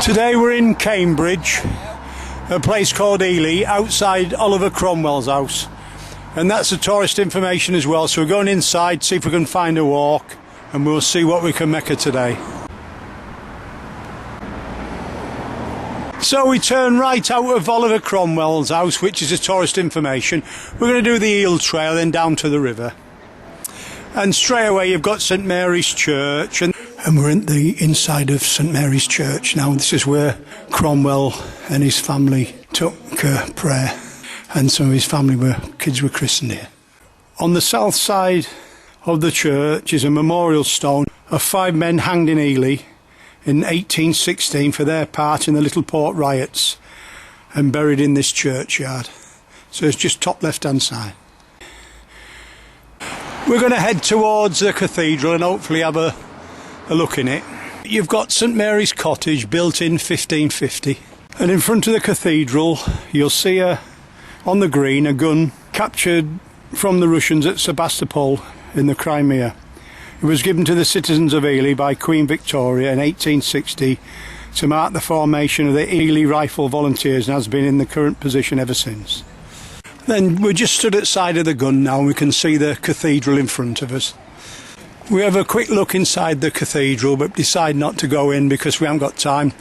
Today we're in Cambridge, a place called Ely, outside Oliver Cromwell's house. And that's the tourist information as well, so we're going inside, see if we can find a walk, and we'll see what we can make of today. So we turn right out of Oliver Cromwell's house, which is the tourist information. We're going to do the Eel Trail, then down to the river. And straight away you've got St Mary's Church, and we're in the inside of St Mary's Church now. This is where Cromwell and his family took prayer, and some of his kids were christened here. On the south side of the church is a memorial stone of 5 men hanged in Ely in 1816 for their part in the Little Port riots, and buried in this churchyard. So it's just top left hand side. We're going to head towards the cathedral and hopefully have a look in it. You've got St Mary's Cottage, built in 1550, and in front of the cathedral you'll see on the green a gun captured from the Russians at Sebastopol in the Crimea. It was given to the citizens of Ely by Queen Victoria in 1860 to mark the formation of the Ely Rifle Volunteers, and has been in the current position ever since. Then we're just stood at the side of the gun now, and we can see the cathedral in front of us. We have a quick look inside the cathedral, but decide not to go in because we haven't got time.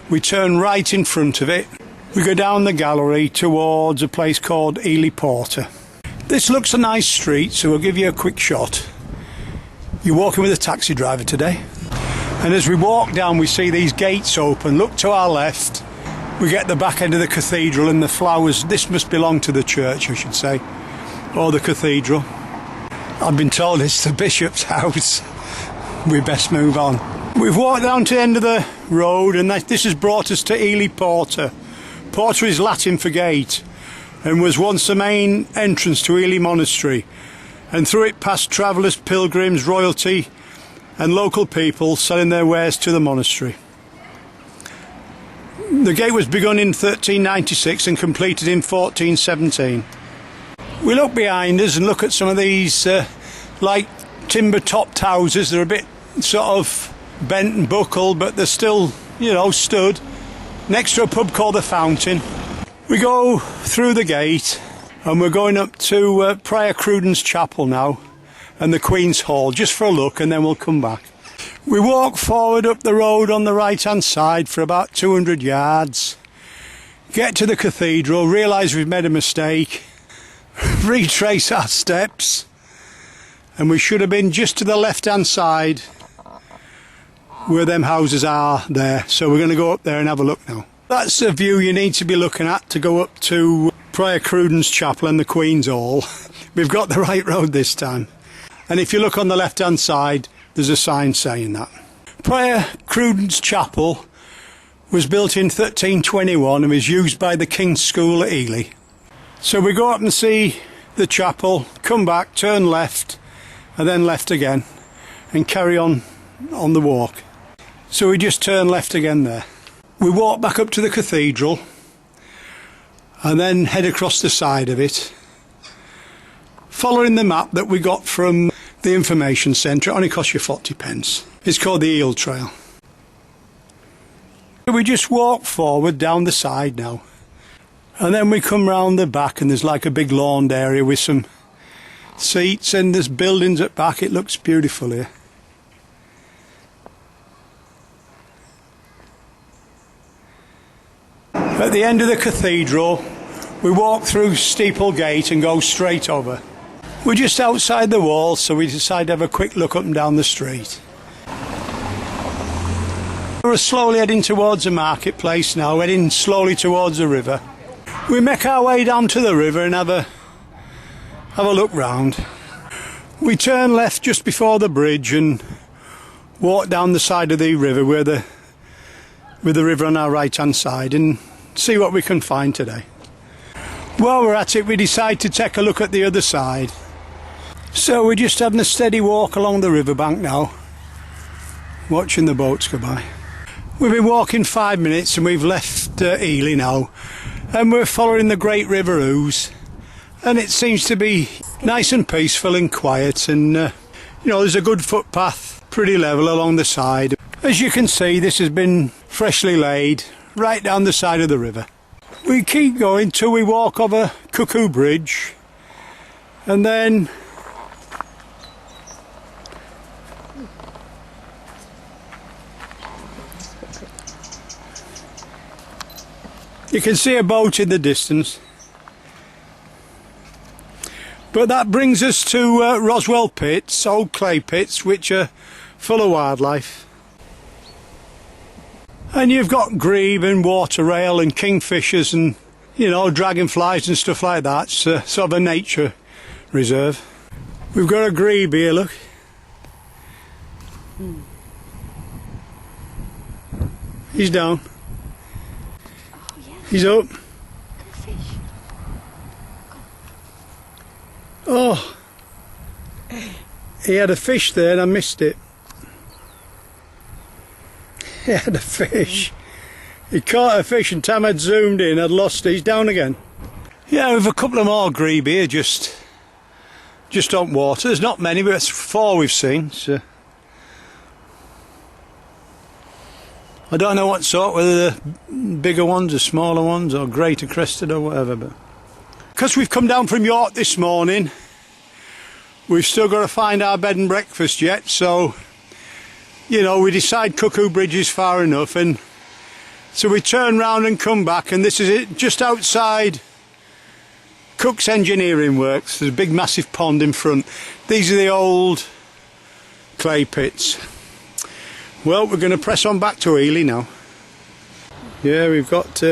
We turn right in front of it. We go down the gallery towards a place called Ely Porter. This looks a nice street, so we'll give you a quick shot. You're walking with a taxi driver today. And as we walk down, we see these gates open. Look to our left. We get the back end of the cathedral and the flowers. This must belong to the church, I should say, or the cathedral. I've been told it's the bishop's house. We best move on. We've walked down to the end of the road, and this has brought us to Ely Porter. Porter is Latin for gate, and was once the main entrance to Ely Monastery, and through it passed travellers, pilgrims, royalty and local people selling their wares to the monastery. The gate was begun in 1396 and completed in 1417. We look behind us and look at some of these like timber topped houses. They're a bit sort of bent and buckled, but they're still, you know, stood next to a pub called the Fountain. We go through the gate and we're going up to Prior Cruden's Chapel now and the Queen's Hall, just for a look, and then we'll come back. We walk forward up the road on the right hand side for about 200 yards, get to the cathedral, realise we've made a mistake, retrace our steps, and we should have been just to the left hand side where them houses are there. So we're going to go up there and have a look now. That's the view you need to be looking at to go up to Prior Cruden's Chapel and the Queen's Hall. We've got the right road this time. And if you look on the left hand side, there's a sign saying that. Prior Cruden's Chapel was built in 1321 and was used by the King's School at Ely. So we go up and see the chapel, come back, turn left, and then left again, and carry on the walk. So we just turn left again there. We walk back up to the cathedral, and then head across the side of it, following the map that we got from the information centre. It only costs you 40p. It's called the Eel Trail. We just walk forward down the side now. And then we come round the back and there's like a big lawned area with some seats, and there's buildings at back. It looks beautiful here. At the end of the cathedral, we walk through Steeple Gate and go straight over. We're just outside the wall, so we decide to have a quick look up and down the street. We're slowly heading towards the marketplace now, heading slowly towards the river. We make our way down to the river and have a look round. We turn left just before the bridge and walk down the side of the river with the river on our right hand side, and see what we can find today. While we're at it, we decide to take a look at the other side. So we're just having a steady walk along the riverbank now, watching the boats go by. We've been walking 5 minutes and we've left Ely now, and we're following the great River Ouse, and it seems to be nice and peaceful and quiet, and you know, there's a good footpath, pretty level along the side. As you can see, this has been freshly laid, right down the side of the river. We keep going till we walk over Cuckoo Bridge, and then you can see a boat in the distance. But that brings us to Roswell Pits, old clay pits, which are full of wildlife. And you've got grebe and water rail and kingfishers and, you know, dragonflies and stuff like that. It's sort of a nature reserve. We've got a grebe here, look. He's down. Oh, yeah. He's up. Fish. Oh, he had a fish there and I missed it. He had a fish. He caught a fish and time I'd zoomed in, I'd lost it. He's down again. Yeah, we've a couple of more grebe here just on water. There's not many, but it's 4 we've seen. So I don't know what sort, whether the bigger ones or smaller ones or greater crested or whatever, but because we've come down from York this morning, we've still got to find our bed and breakfast yet, so, you know, we decide Cuckoo Bridge is far enough, and so we turn round and come back, and this is it, just outside Cook's Engineering Works. There's a big massive pond in front. These are the old clay pits. Well, we're going to press on back to Ely now. Yeah, we've got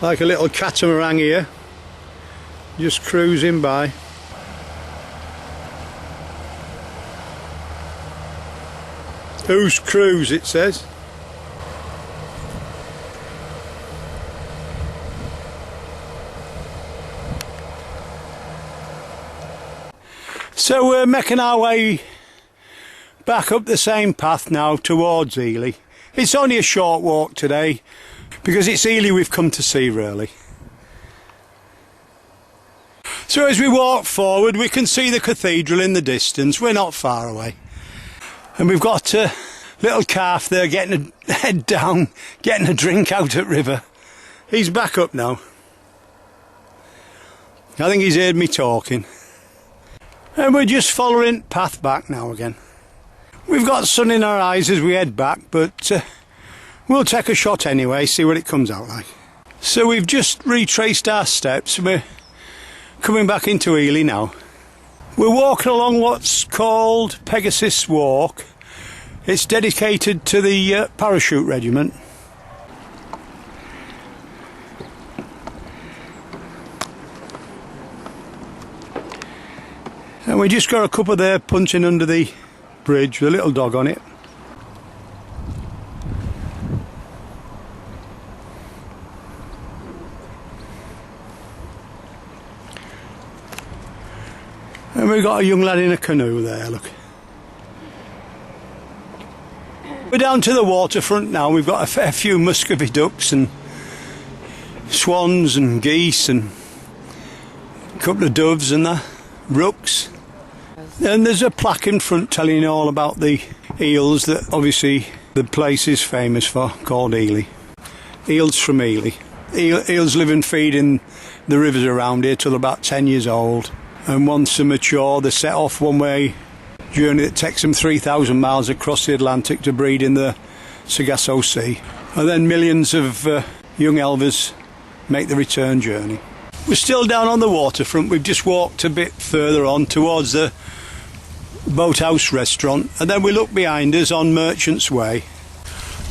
like a little catamaran here, just cruising by. Whose cruise, it says. So we're making our way back up the same path now towards Ely. It's only a short walk today, because it's Ely we've come to see, really. So as we walk forward, we can see the cathedral in the distance. We're not far away. And we've got a little calf there getting a head down, getting a drink out at river. He's back up now. I think he's heard me talking. And we're just following path back now again. We've got sun in our eyes as we head back, but we'll take a shot anyway, see what it comes out like. So we've just retraced our steps and we're coming back into Ely now. We're walking along what's called Pegasus Walk. It's dedicated to the parachute regiment. And we just got a couple there punching under the bridge with a little dog on it. And we've got a young lad in a canoe there, look. We're down to the waterfront now. We've got a fair few Muscovy ducks and swans and geese and a couple of doves and that, rooks. And there's a plaque in front telling you all about the eels that obviously the place is famous for, called Ely. Eels from Ely. Eels live and feed in the rivers around here till about 10 years old. And once they're mature, they set off one-way journey that takes them 3,000 miles across the Atlantic to breed in the Sargasso Sea. And then millions of young elvers make the return journey. We're still down on the waterfront. We've just walked a bit further on towards the Boathouse restaurant, and then we look behind us on Merchant's Way,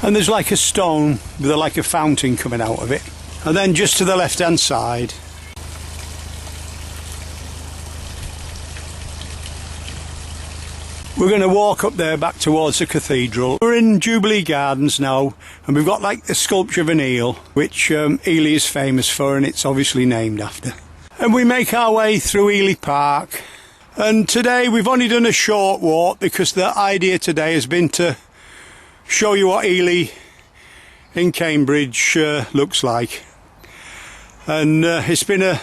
and there's like a stone with like a fountain coming out of it. And then just to the left hand side we're going to walk up there back towards the cathedral. We're in Jubilee Gardens now, and we've got like the sculpture of an eel, which Ely is famous for, and it's obviously named after. And we make our way through Ely Park, and today we've only done a short walk because the idea today has been to show you what Ely in Cambridge looks like. And it's been a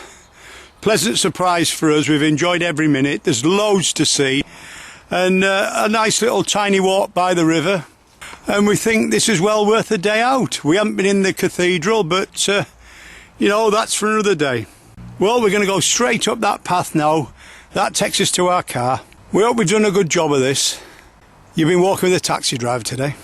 pleasant surprise for us. We've enjoyed every minute. There's loads to see. And a nice little tiny walk by the river. and we think this is well worth a day out. We haven't been in the cathedral, but you know, that's for another day. Well, we're going to go straight up that path now. That takes us to our car. We hope we've done a good job of this. You've been walking with a taxi driver today.